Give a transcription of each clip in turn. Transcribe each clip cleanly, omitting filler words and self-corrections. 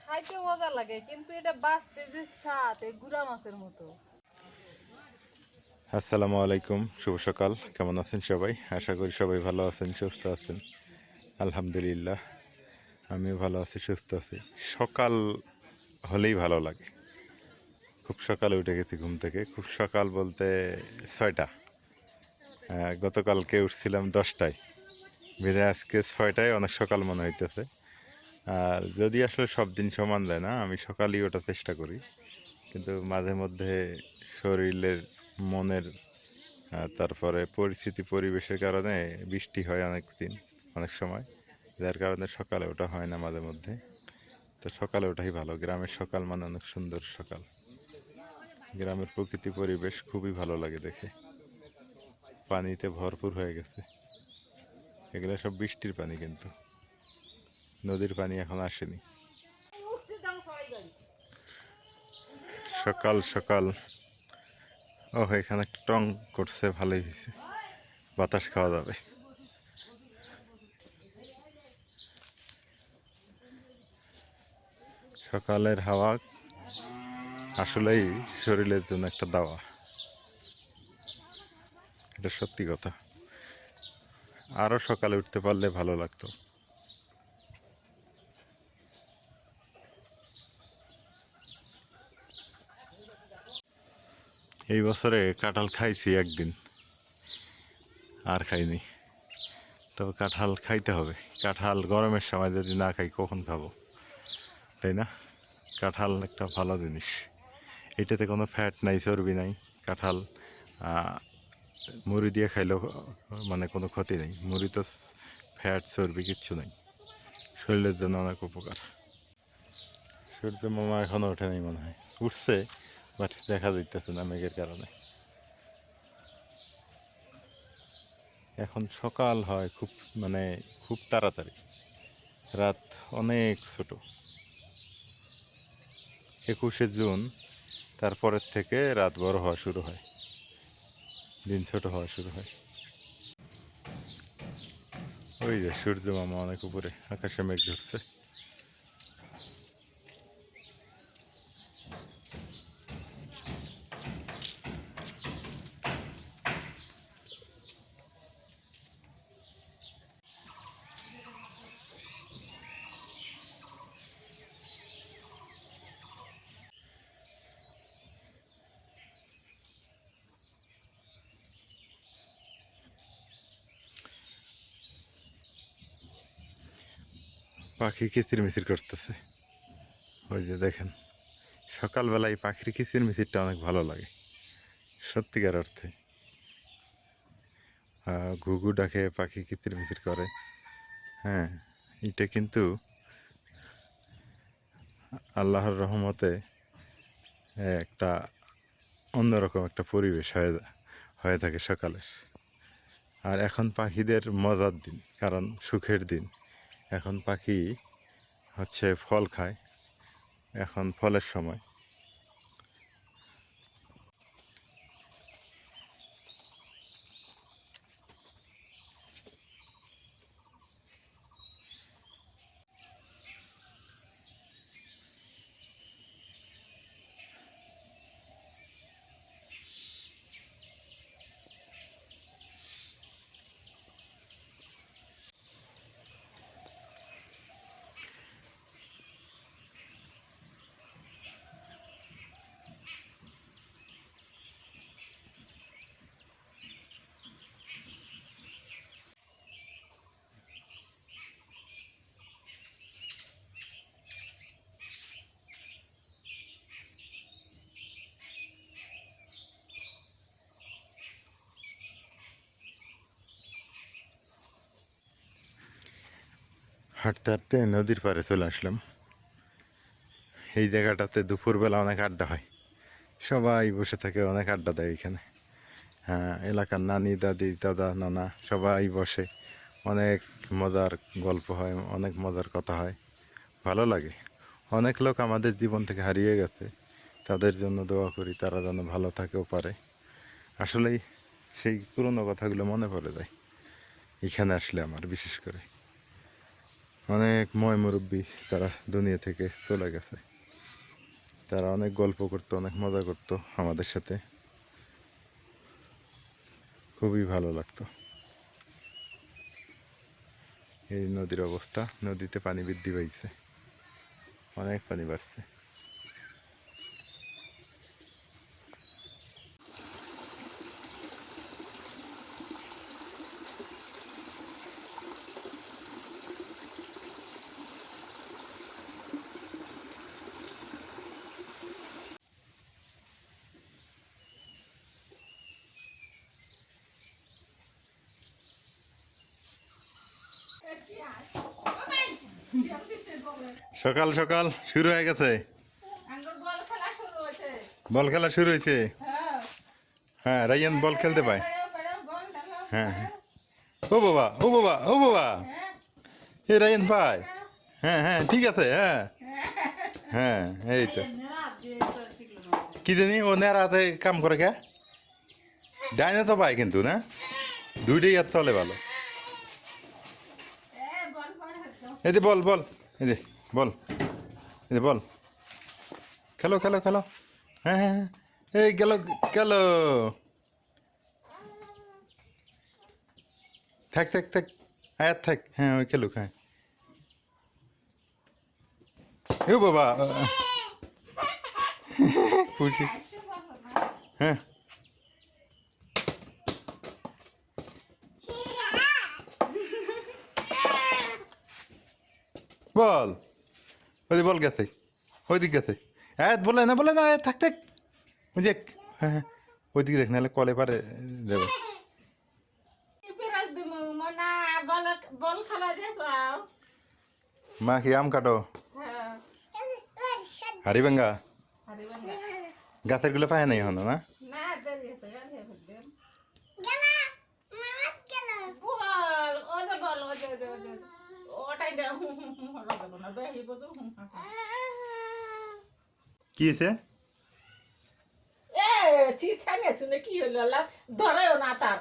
খাইতে মজা লাগে কিন্তু এটা বাঁচতে যে স্বাদ এই গুড়া মাছের মতো। আসসালামু আলাইকুম, শুভ সকাল। কেমন আছেন সবাই? আশা করি সবাই ভালো আছেন, সুস্থ আছেন। আলহামদুলিল্লাহ, আমিও ভালো আছি, সুস্থ আছি। সকাল হলেই ভালো লাগে। খুব সকালে উঠে গেছি ঘুম থেকে। খুব সকাল বলতে 6টা। গতকালকে উঠছিলাম 10টায়, বেঁধে আজকে 6টায় অনেক সকাল মনে হইতেছে। আর যদি আসলে সব দিন সমান যায় না, আমি সকালেই ওঠার চেষ্টা করি, কিন্তু মাঝে মধ্যে শরীরের, মনের, তারপরে পরিস্থিতি পরিবেশের কারণে বৃষ্টি হয় অনেক দিন, অনেক সময়, যার কারণে সকালে ওঠা হয় না মাঝে মধ্যে। তো সকালে ওঠাই ভালো। গ্রামের সকাল মানে অনেক সুন্দর সকাল। গ্রামের প্রকৃতি পরিবেশ খুবই ভালো লাগে দেখে। পানিতে ভরপুর হয়ে গেছে। এগুলো সব বৃষ্টির পানি, কিন্তু নদীর পানি এখন আসেনি। সকাল সকাল এখানে একটা টং করছে, ভালোই হয়েছে, বাতাস খাওয়া যাবে। সকালের হাওয়া আসলেই শরীরের জন্য একটা দাওয়া, এটা সত্যি কথা। আরও সকালে উঠতে পারলে ভালো লাগতো। এই বছরে কাঁঠাল খাইছি একদিন, আর খাইনি। তবে কাঁঠাল খাইতে হবে। কাঁঠাল গরমের সময় যদি না খাই কখন খাবো, তাই না? কাঁঠাল একটা ভালো জিনিস। এটাতে কোনো ফ্যাট নাই, চর্বি নাই। কাঁঠাল মুড়ি দিয়ে খাইলেও মানে কোনো ক্ষতি নেই। মুড়ি তো ফ্যাট চর্বি কিচ্ছু নেই, শরীরের জন্য অনেক উপকার। সূর্য মামা এখনও ওঠেনি মনে হয়, উঠছে বাট দেখা যাইতেছে না মেঘের কারণে। এখন সকাল হয় খুব, মানে খুব তাড়াতাড়ি। রাত অনেক ছোট। 21শে জুন, তারপরের থেকে রাত বড় হওয়া শুরু হয়, দিন ছোট হওয়া শুরু হয়। ওই যে সূর্য মামা অনেক উপরে, আকাশে মেঘ ধরছে। পাখি কিচিরমিচির করতেছে, ওই যে দেখেন। সকালবেলায় পাখির কিচিরমিচিরটা অনেক ভালো লাগে, সত্যিকার অর্থে। ঘুঘু ডাকে, পাখি কিচিরমিচির করে। হ্যাঁ, এটা কিন্তু আল্লাহর রহমতে একটা অন্যরকম একটা পরিবেশ হয়ে থাকে সকালের। আর এখন পাখিদের মজার দিন, কারণ সুখের দিন। এখন পাখি হচ্ছে ফল খায়, এখন ফলের সময়। হাঁটতে হাঁটতে নদীর পাড়ে চলে আসলাম। এই জায়গাটাতে দুপুরবেলা অনেক আড্ডা হয়, সবাই বসে থাকে, অনেক আড্ডা দেয় এখানে। হ্যাঁ, এলাকার নানি, দাদি, দাদা, নানা সবাই বসে, অনেক মজার গল্প হয়, অনেক মজার কথা হয়, ভালো লাগে। অনেক লোক আমাদের জীবন থেকে হারিয়ে গেছে, তাদের জন্য দোয়া করি, তারা যেন ভালো থাকেও পারে। আসলেই সেই পুরনো কথাগুলো মনে পড়ে যায় এখানে আসলে আমার, বিশেষ করে। অনেক ময় মুরব্বী তারা দুনিয়া থেকে চলে গেছে। তারা অনেক গল্প করতো, অনেক মজা করতো আমাদের সাথে, খুবই ভালো লাগতো। এই নদীর অবস্থা, নদীতে পানি বৃদ্ধি পাইছে, অনেক পানি বাড়ছে। সকাল সকাল শুরু হয়ে গেছে, বল খেলা শুরু হয়েছে। হ্যাঁ, রাইয়ান বল খেলতে পায়। হ্যাঁ হ্যাঁ, ও বাবা ও বাবা ও বাবা, এ রাইয়ান পায়। হ্যাঁ হ্যাঁ ঠিক আছে। হ্যাঁ হ্যাঁ, এই তো কি জানি ও নেড়াতে কাম করে কে, ডাইনে তো পায় কিন্তু না, দুইটাই আর চলে ভালো। এই যে বল বল, এই যে বল, এই যে বল, খেলো খেলো খেলো। হ্যাঁ হ্যাঁ হ্যাঁ, এই গেল গেল, থাক থাক থাক, আয়াত থাক। হ্যাঁ ওই খেলুক। হ্যাঁ এ বাবা, খুশি। হ্যাঁ বল, ওই বল গেছে, ওই দিক গেছে। আয়াত বলে না আয়াত থাক থাক, ওই যে হ্যাঁ হ্যাঁ, ওই দিকে দেখ, নাহলে কলে পারে যাবে। মা কি আম কাটো, হাড়ি ভাঙ্গা, গাছের গুলো পায় নাই এখনো না। কি হয়েছে? কি হইল ধরেও না তার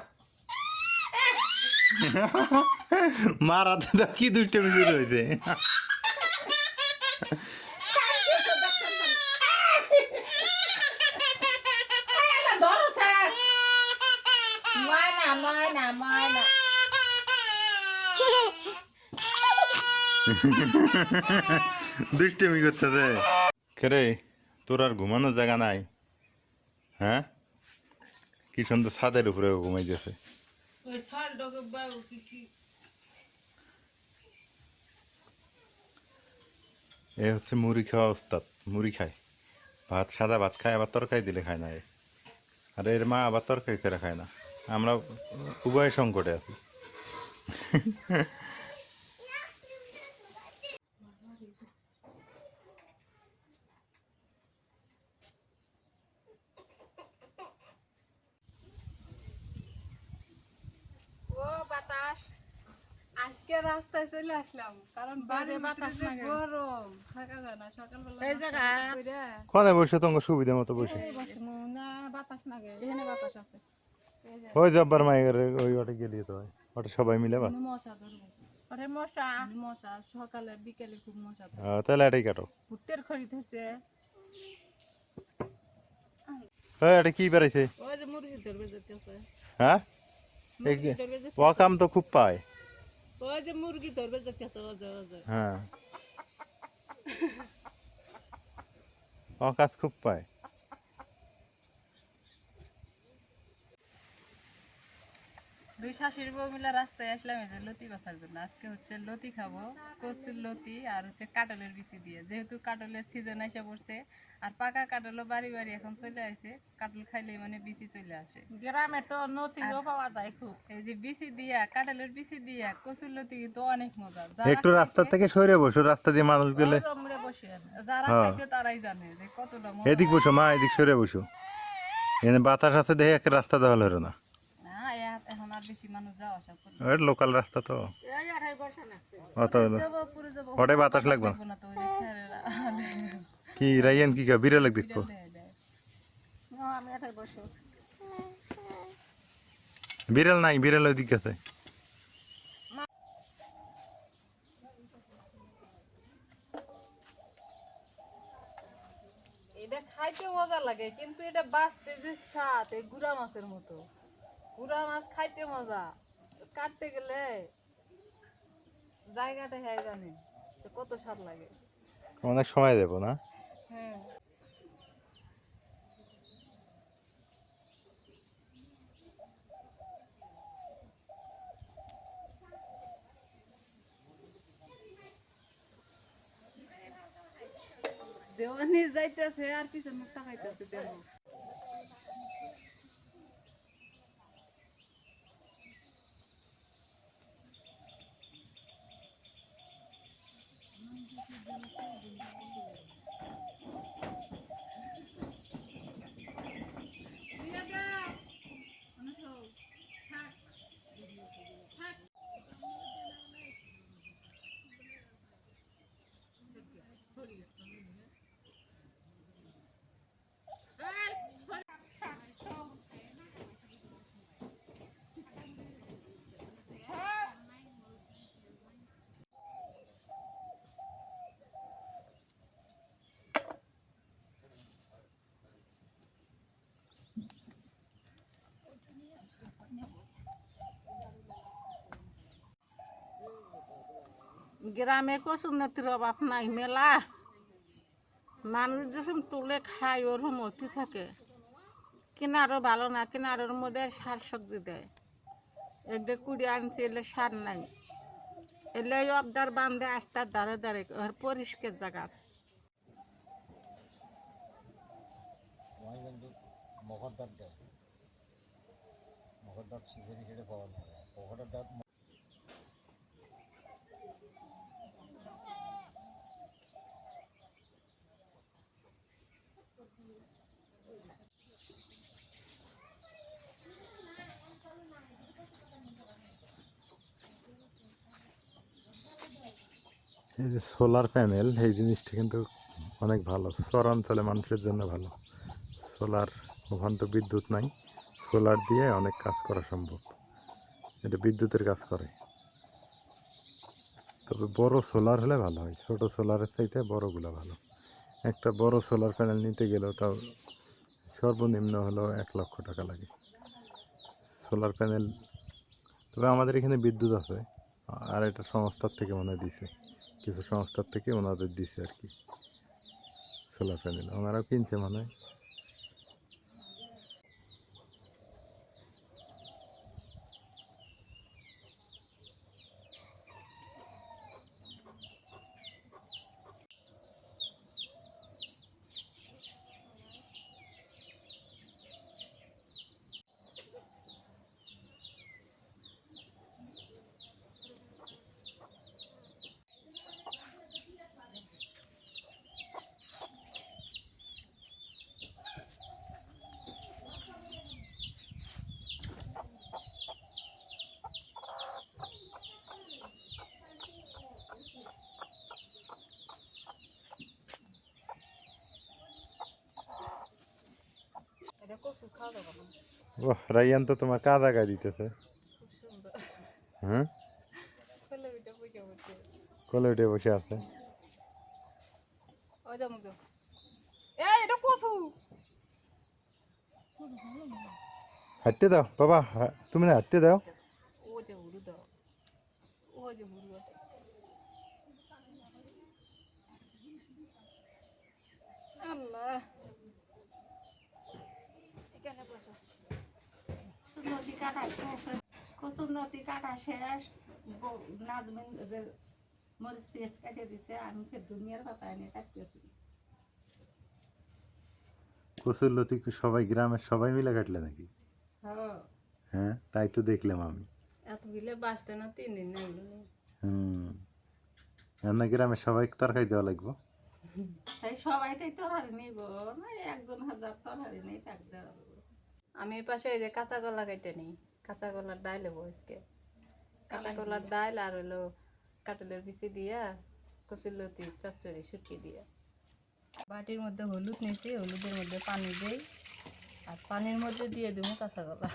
মারাতে কি দুইটা শুরু হয়েছে। ময়না ময়না ময়না দুষ্টামি করতেছে। কেরে তোর আর ঘুমানোর জায়গা নাই? হ্যাঁ, কি সুন্দর ছাদের উপরে ঘুমাই গেছে। এ হচ্ছে মুড়ি খাওয়া ওস্তাদ, মুড়ি খায়, ভাত সাদা ভাত খায়, আবার তরকারি দিলে খায় না এ। আর এর মা আবার তরকারি করে খায় না। আমরা উভয় সংকটে আছি। ও বাতাস, আজকে রাস্তায় চলে আসলাম কারণ বাড়ির বাতাস ভিতরে যে লাগে। গরম থাকা যায় না। সকালবেলা এই নাস্তা জায়গা। কইরা কোনে বসে তোমার সুবিধা মতো বসে, বাতাস লাগে এখানে বাতাস আছে। এই যে ওই জব্বার মায়ের ওই ওটা গেলি তো হয়, ওটা সবাই মিলে বা। এখানে মশা ধরবো, ওরে মশা এখানে মশা সকালে বিকেলে খুব মশা ধরে। তাহলে এটাই কাটো। ভুট্টের খড়ি ধরছে হ্যাঁ, এটা কি বেড়াইছে? ওই যে মুরগি ধরবে যেতেছে হ্যাঁ, এই মুরগি ধরবে যেতেছে ওয়াকাম তো খুব পায়। ওই যে মুরগি ধরবে যেতেছে ওই যে হ্যাঁ, অকাজ খুব পায়। দুই শাশুড়ি বউ মিলে রাস্তায় আসলাম এই যে লতি বাছার জন্য। আজকে হচ্ছে লতি খাবো, কচুর লতি আর হচ্ছে কাঁঠালের বিচি দিয়ে, যেহেতু কাঁঠালের সিজন এসে পড়ছে আর পাকা কাঁঠালও বাড়ি বাড়ি এখন চলে আসে। কাঁঠাল খাইলেই মানে বিচি চলে আসে। গ্রামে তো নথিও পাওয়া যায় খুব এই যে বিচি দিয়া, কাঁঠালের বিচি দিয়া কচুর লতি কিন্তু অনেক মজা। যারা একটু রাস্তা খাইছে, থেকে সরে বসো, রাস্তা দিয়ে মানুষ গেলে। আমরা বসে যারা হ্যাঁ। খাইছে তারাই জানে যে কতটা মজা। এদিক বসো মা, এদিক সরে বসো, এখানে বাতাস আছে দেখে একটা রাস্তা দেওয়া হলো না। না, এখন আর বেশি মানুষ যাওয়া আসা করবে না। ওই লোকাল রাস্তা তো এই 2.5 বছর লাগছে অত হলো। যাবো, পুরো যাবো, ওটাই বাতাস লাগবে না তো ওই যে খেয়ালের কি রাইয়ান কি কা বিড়াল দেখবো? দেয়া যায়। আমি 2.5 বছর বিড়াল নাই, বিড়াল ওই দিক আছে। খাইতে মজা লাগে, কিন্তু এটা বাঁচতে যে স্বাদ, এই গুড়া মাছের মতো। গুড়া মাছ খাইতে মজা, কাটতে গেলে জায়গাটা হ্যাঁ জানে যে কত স্বাদ লাগে। অনেক সময় দেবো না? হ্যাঁ, দেওয়ানি যাইতেছে আর পিছন মুখ তাকাইতেছে দেহ। গ্রামে কচুন্নতির অভাব নাই, মেলা মানুষ যখন তুলে খায় ওর মতি থাকে। কিনারও ভালো না, কিনারের মধ্যে সার সবজি দেয়। একদিকে কুড়ি আনছি, এলে সার নাই। এলে অবদার বান্ধে আস্তার ধারে ধারে ওর পরিষ্কার জায়গা। এই যে সোলার প্যানেল, এই জিনিসটা কিন্তু অনেক ভালো, শহরাঞ্চলে মানুষের জন্য ভালো। সোলার, ওখান তো বিদ্যুৎ নাই, সোলার দিয়ে অনেক কাজ করা সম্ভব। এটা বিদ্যুতের কাজ করে, তবে বড় সোলার হলে ভালো হয়। ছোট সোলারের চাইতে বড়গুলো ভালো। একটা বড় সোলার প্যানেল নিতে গেলেও তাও সর্বনিম্ন হলো 1 লক্ষ টাকা লাগে সোলার প্যানেল। তবে আমাদের এখানে বিদ্যুৎ আছে, আর এটা সংস্থার থেকে মনে হয় দিছে, কিছু সংস্থার থেকে ওনাদের দিছে আর কি সোলার প্যানেল, ওনারাও কিনছে মনে হয়। এটা কচু খাওয়া যাবে না, ও রাইয়ান তো তোমার কাদা গায়ে দিতেছে। খুব সুন্দর। হ্যাঁ, ফেলে ওইটা বুঝে বসে, কোলে উঠে বসে আছে। ওই যা মুখ দাও। এই এটা কচু। হাঁটতে দাও বাবা, তুমি না হাঁটতে দাও। ও যে হুড়ু দাও, ও যে হুড়ু ওঠে। আল্লাহ, এখানে বসো। নদী কাটা শেষ, কচুর নদী কাটা শেষ। নাজমিন যে মরিচ পেঁয়াজ কেটে দিছে, আমি ফের দুনিয়ার পাতা এনে কাটতেছি। কচুর লতি সবাই গ্রামের সবাই মিলে কাটলে নাকি? হ্যাঁ, হ্যাঁ, তাই তো দেখলাম আমি। এত বিলে বাঁচতে না 3 দিন লাগলো। হুম, রান্না গ্রামের সবাই তরকারি দেওয়া লাগবো। তাই সবাই তাই তরহারি নিব না, একজন হাজার তরহারি নেই থাকতে হবে। আমি এই পাশে এই যে কাঁচা কলা কেটে নিই, কাঁচা কলার ডাল হবো আজকে। কাঁচা কলার ডাল আর হলো কাঁঠালের বিচি দিয়া কচুর লতি চচ্চড়ি শুটকি দিয়া। বাটির মধ্যে হলুদ নিয়েছি, হলুদের মধ্যে পানি দিই, আর পানির মধ্যে দিয়ে দেবো কাঁচা কলা।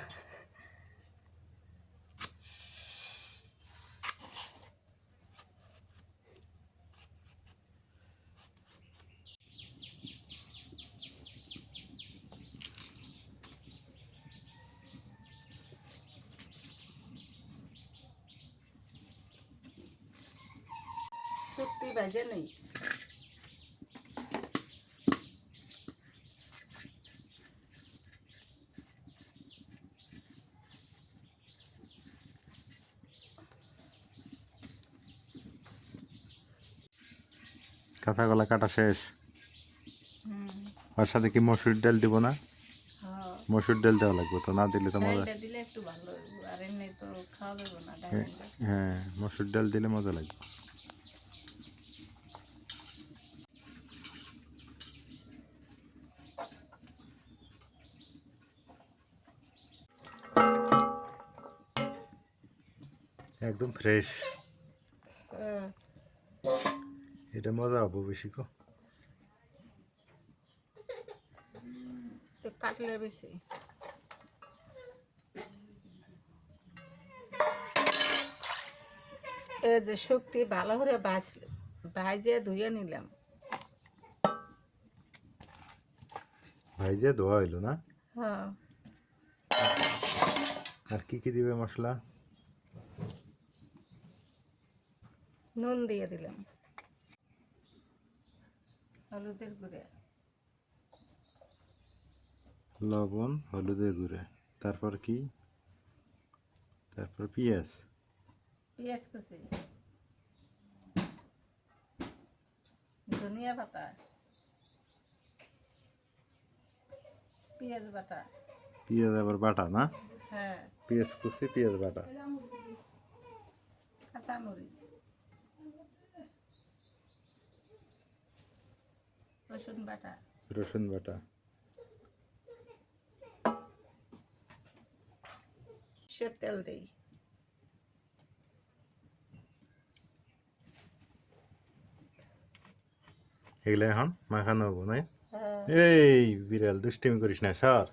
সত্যি বাজে নেই। কাঁচা কলা কাটা শেষ। ওর সাথে কি মসুর ডাল দিব না? হ্যাঁ, মসুর ডাল দেওয়া লাগবে তো, না দিলে তো মজা। ডালটা দিলে একটু ভালো হইব, আর এমনি তো খাওয়া যাবে না ডাল। হ্যাঁ, মসুর ডাল দিলে মজা লাগবে। একদম ফ্রেশ, এটা মজা হবো বেশি কো। তো কাটলে বেশি। এই যে শক্তি ভালো করে ভাইজে ধুয়ে নিলাম। ভাই যে ধোয়া হইলো না? হ্যাঁ, আর কি কি দিবে মশলা? নুন দিয়ে দিলাম, হলুদের গুঁড়ে, লবণ, হলুদের গুঁড়ে, তারপর কি? তারপর পেঁয়াজ, পেঁয়াজ কুচি, ধনিয়া পাতা, পেঁয়াজ বাটা। পেঁয়াজ আবার বাটা না? হ্যাঁ, পেঁয়াজ কুচি, পেঁয়াজ বাটা, কাঁচামরিচ, রসুন বাটা, রসুন বাটা। সে তেল দিই। এগুলো এখন মাখানো হবো না? হ্যাঁ, এই বিড়াল দুষ্টিমি করিস না সর।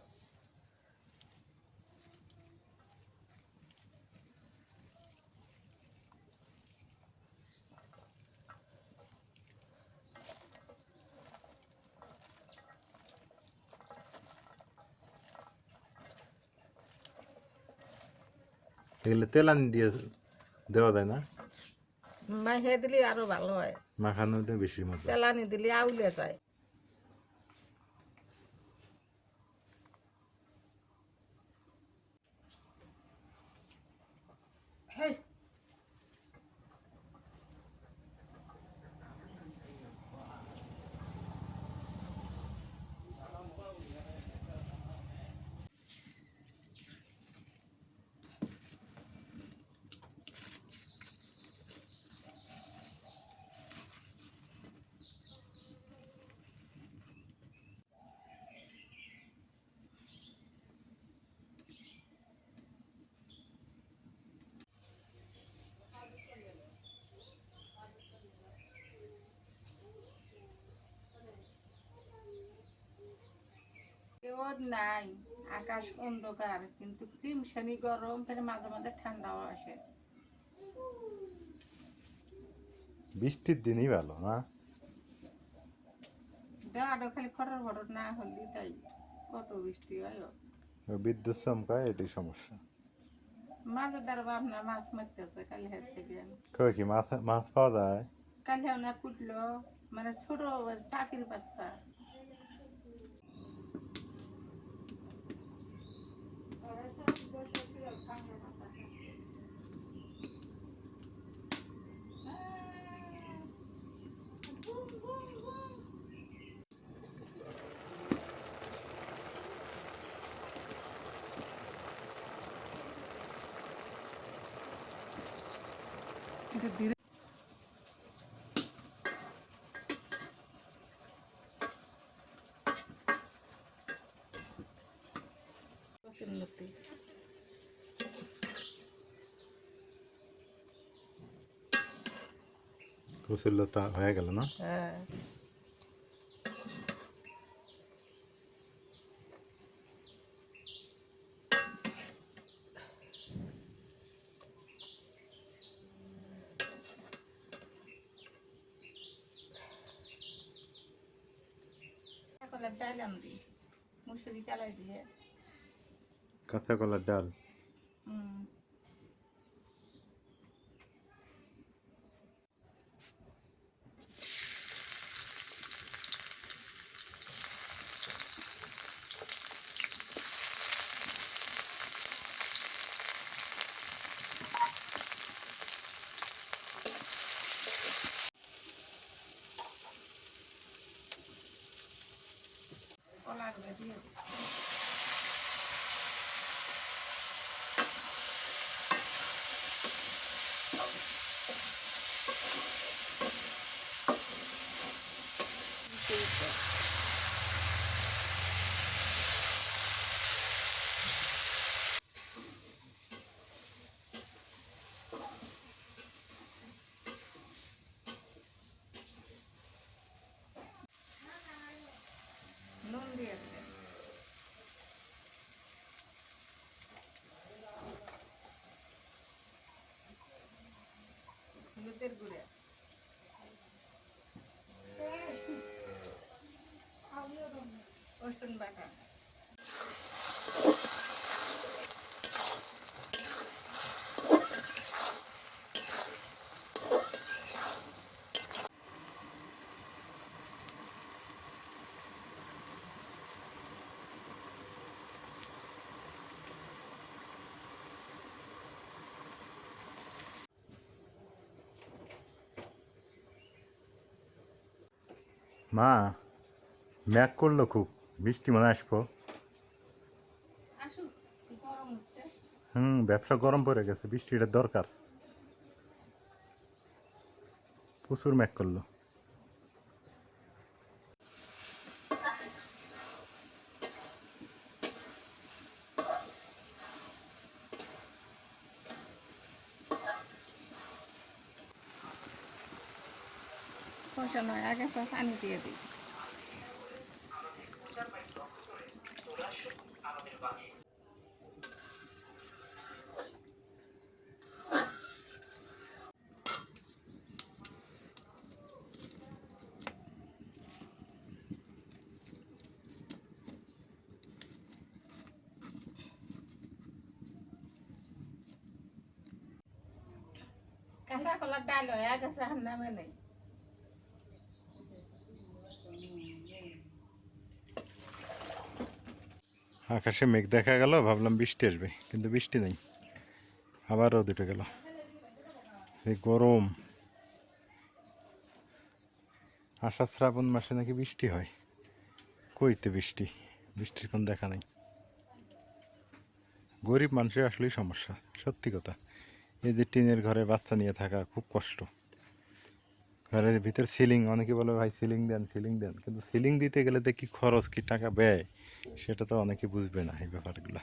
এগুলো তেলানি দিয়ে দেওয়া যায় না? মাখে দিলে আরো ভালো হয়, মাখানো দিয়ে বেশি মজা। তেলানি দিলে আউলে যায়। হেই, কেউ নাই, আকাশ অন্ধকার, কিন্তু চিমসানি গরম, ফের মাঝে মাঝে ঠান্ডাও আসে। বৃষ্টির দিনই ভালো না? দেওয়াটা খালি ফটর ফটর না হলি তাই কত বৃষ্টি হয়। বিদ্যুৎ চমকায়, এটাই সমস্যা। মাঝে দ্বারা আপনার মাছ মারতেছে কালি হাত থেকে। কই কি মাছ মাছ পাওয়া যায়? কালি না কুটলো, মানে ছোট পাখির বাচ্চা। উন্নতি কচুর লতা হয়ে গেল না? হ্যাঁ, এখন ডাল আনবি, মুসুরি চালাই দিয়ে। কাঁচা কলার ডাল। নুন দিয়েছে, হলুদের গুঁড়া, রসুন বাটা, মা, ম্যাক করলো খুব, বৃষ্টি মনে আসবো। আসুক, গরম হচ্ছে। ব্যবসা গরম পড়ে গেছে, বৃষ্টিটা দরকার। প্রচুর ম্যাক করলো। কষানো হয়ে গেছে, পানি দিয়ে দিই। কাঁচা কলার ডাল হয়ে গেছে, নামে নেই। আকাশে মেঘ দেখা গেল, ভাবলাম বৃষ্টি আসবে, কিন্তু বৃষ্টি নেই, আবার রোদ উঠে গেল। এই গরম। আষাঢ় শ্রাবণ মাসে নাকি বৃষ্টি হয়, কইতে বৃষ্টি, বৃষ্টির কোনো দেখা নেই। গরিব মানুষের আসলেই সমস্যা, সত্যি কথা। এই যে টিনের ঘরে বাচ্চা নিয়ে থাকা খুব কষ্ট। ঘরের ভিতর সিলিং, অনেকে বলে ভাই সিলিং দেন, সিলিং দেন, কিন্তু সিলিং দিতে গেলে তো কি খরচ, কি টাকা ব্যয়, সেটা তো অনেকে বুঝবে না এই ব্যাপারগুলো।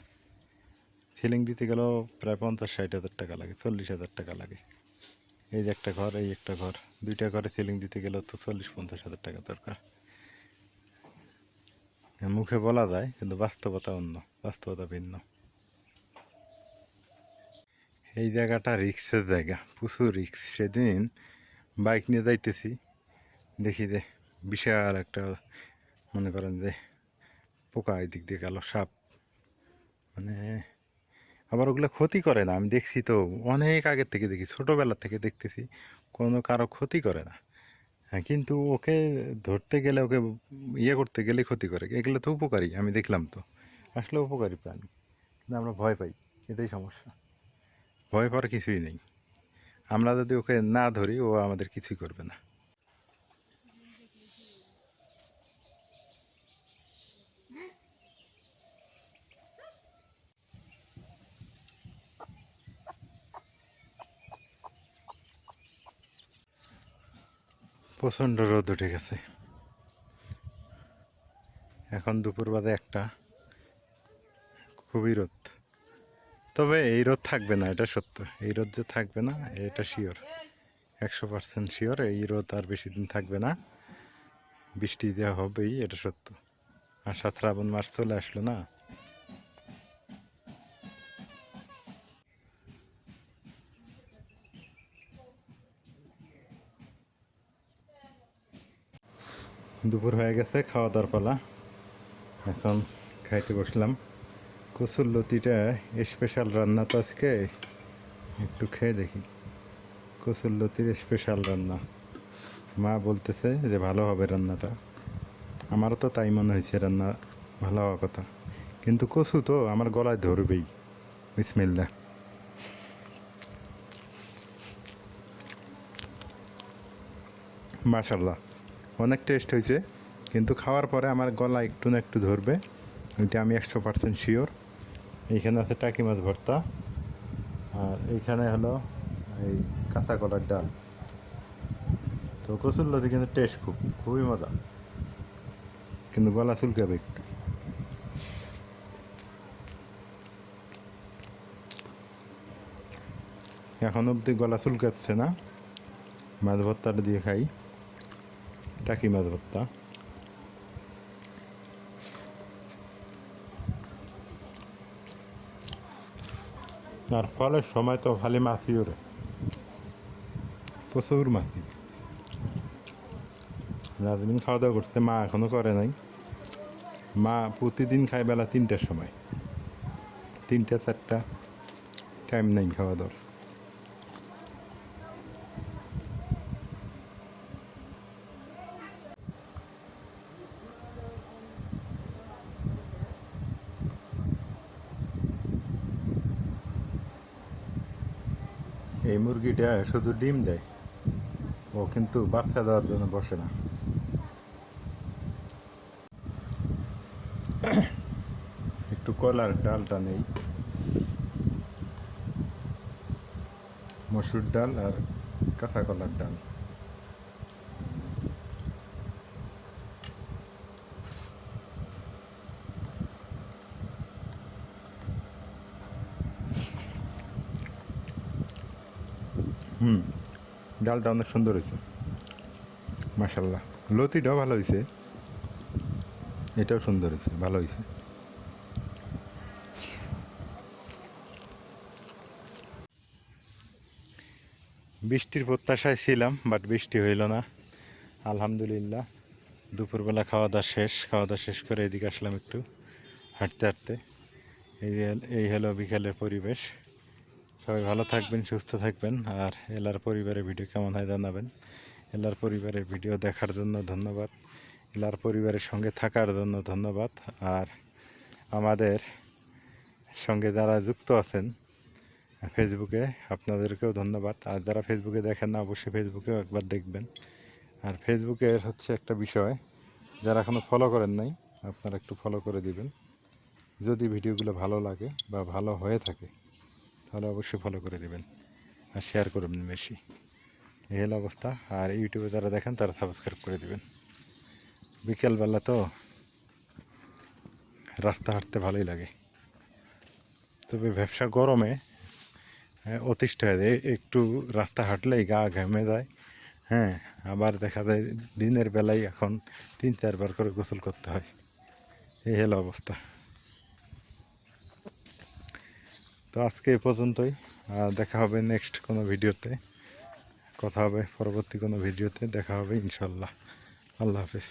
সিলিং দিতে গেলেও প্রায় 50-60 হাজার টাকা লাগে, 40 হাজার টাকা লাগে। এই যে একটা ঘর, এই একটা ঘর, দুইটা ঘরে সিলিং দিতে গেলেও তো 40-50 হাজার টাকা দরকার। মুখে বলা যায়, কিন্তু বাস্তবতা অন্য, বাস্তবতা ভিন্ন। এই জায়গাটা রিক্সের জায়গা, প্রচুর রিক্স। সেদিন বাইক নিয়ে যাইতেছি, দেখি যে বিশাল একটা, মনে করেন যে পোকা এই দিক দিয়ে গেল, সাপ। মানে আবার ওগুলো ক্ষতি করে না, আমি দেখছি তো অনেক আগের থেকে দেখি, ছোটোবেলা থেকে দেখতেছি, কোনো কারো ক্ষতি করে না। হ্যাঁ, কিন্তু ওকে ধরতে গেলে, ওকে ইয়ে করতে গেলে ক্ষতি করে। এগুলো তো উপকারী, আমি দেখলাম তো, আসলে উপকারী প্রাণী, কিন্তু আমরা ভয় পাই, এটাই সমস্যা। ভয় পাওয়ার কিছুই নেই, আমরা যদি ওকে না ধরি, ও আমাদের কিছুই করবে না। প্রচণ্ড রোদ উঠে গেছে, এখন দুপুর বাদে একটা, খুবই রোদ। তবে এই রোদ থাকবে না, এটা সত্য। এই রোদ যে থাকবে না এটা শিওর, 100% শিওর। এই রোদ আর বেশি দিন থাকবে না, বৃষ্টি দেওয়া হবেই, এটা সত্য। আষাঢ় শ্রাবণ মাস চলে আসলো না। দুপুর হয়ে গেছে, খাওয়া দাওয়ার পালা, এখন খাইতে বসলাম। কচুর লতিটা স্পেশাল রান্না তো আজকে, একটু খেয়ে দেখি। কচুর লতির স্পেশাল রান্না, মা বলতেছে যে ভালো হবে রান্নাটা। আমারও তো তাই মনে হয়েছে, রান্না ভালো হওয়ার কথা, কিন্তু কচু তো আমার গলায় ধরবেই। বিসমিল্লাহ। মাশাল্লাহ, অনেক টেস্ট হয়েছে, কিন্তু খাওয়ার পরে আমার গলা একটু না একটু ধরবে। ওইটা আমি 100% শিওর। এইখানে আছে টাকি মাছ ভর্তা, আর এইখানে হলো এই কাঁচা কলার ডাল। তো কচুর লতি কিন্তু টেস্ট খুবই মজা, কিন্তু গলা চুলকাবে একটু। এখন অবধি গলা চুলকাচ্ছে না। মাছ ভর্তাটা দিয়ে খাই, টাকি মাছ ভর্তা। আর ফলের সময় তো খালি মাছই ওরে, প্রচুর মাছই। নাজমিন খাওয়া দাওয়া করছে, মা এখনো করে নাই। মা প্রতিদিন খায় বেলা 3টার সময়, 3টা 4টা, টাইম নাই খাওয়া দাওয়ার। এই মুরগিটা শুধু ডিম দেয়, ও কিন্তু বাচ্চা দেওয়ার জন্য বসে না। একটু কলার ডালটা নেই, মসুর ডাল আর কাঁচা কলার ডাল। ডালটা অনেক সুন্দর হয়েছে, মাশাল্লাহ। লতিটাও ভালো হয়েছে, এটাও সুন্দর হয়েছে, ভালো হয়েছে। বৃষ্টির প্রত্যাশায় ছিলাম, বাট বৃষ্টি হইল না। আলহামদুলিল্লাহ, দুপুরবেলা খাওয়া দাওয়া শেষ করে এদিকে আসলাম একটু হাঁটতে হাঁটতে। এই হলো বিকালের পরিবেশ। সবাই ভালো থাকবেন, সুস্থ থাকবেন। আর এলার পরিবারের ভিডিও কেমন হয় জানাবেন। এলার পরিবারের ভিডিও দেখার জন্য ধন্যবাদ, এলার পরিবারের সঙ্গে থাকার জন্য ধন্যবাদ। আর আমাদের সঙ্গে যারা যুক্ত আছেন ফেসবুকে, আপনাদেরকেও ধন্যবাদ। আর যারা ফেসবুকে দেখেন না, অবশ্যই ফেসবুকেও একবার দেখবেন। আর ফেসবুকের হচ্ছে একটা বিষয়, যারা এখনও ফলো করেন নাই, আপনারা একটু ফলো করে দিবেন। যদি ভিডিওগুলো ভালো লাগে বা ভালো হয়ে থাকে তাহলে অবশ্যই ফলো করে দেবেন আর শেয়ার করবেন বেশি। এই হলো অবস্থা। আর ইউটিউবে যারা দেখেন তারা সাবস্ক্রাইব করে দেবেন। বিকেলবেলা তো রাস্তা হাঁটতে ভালোই লাগে, তবে ব্যবসা গরমে অতিষ্ঠ হয়ে যায়। একটু রাস্তা হাঁটলেই গা ঘেমে যায়। হ্যাঁ, আবার দেখা যায় দিনের বেলায় এখন 3-4 বার করে গোসল করতে হয়। এই হলো অবস্থা। তো আজকে এই পর্যন্তই, দেখা হবে নেক্সট কোনো ভিডিওতে, কথা হবে পরবর্তী কোনো ভিডিওতে, দেখা হবে ইনশাল্লাহ। আল্লাহ হাফেজ।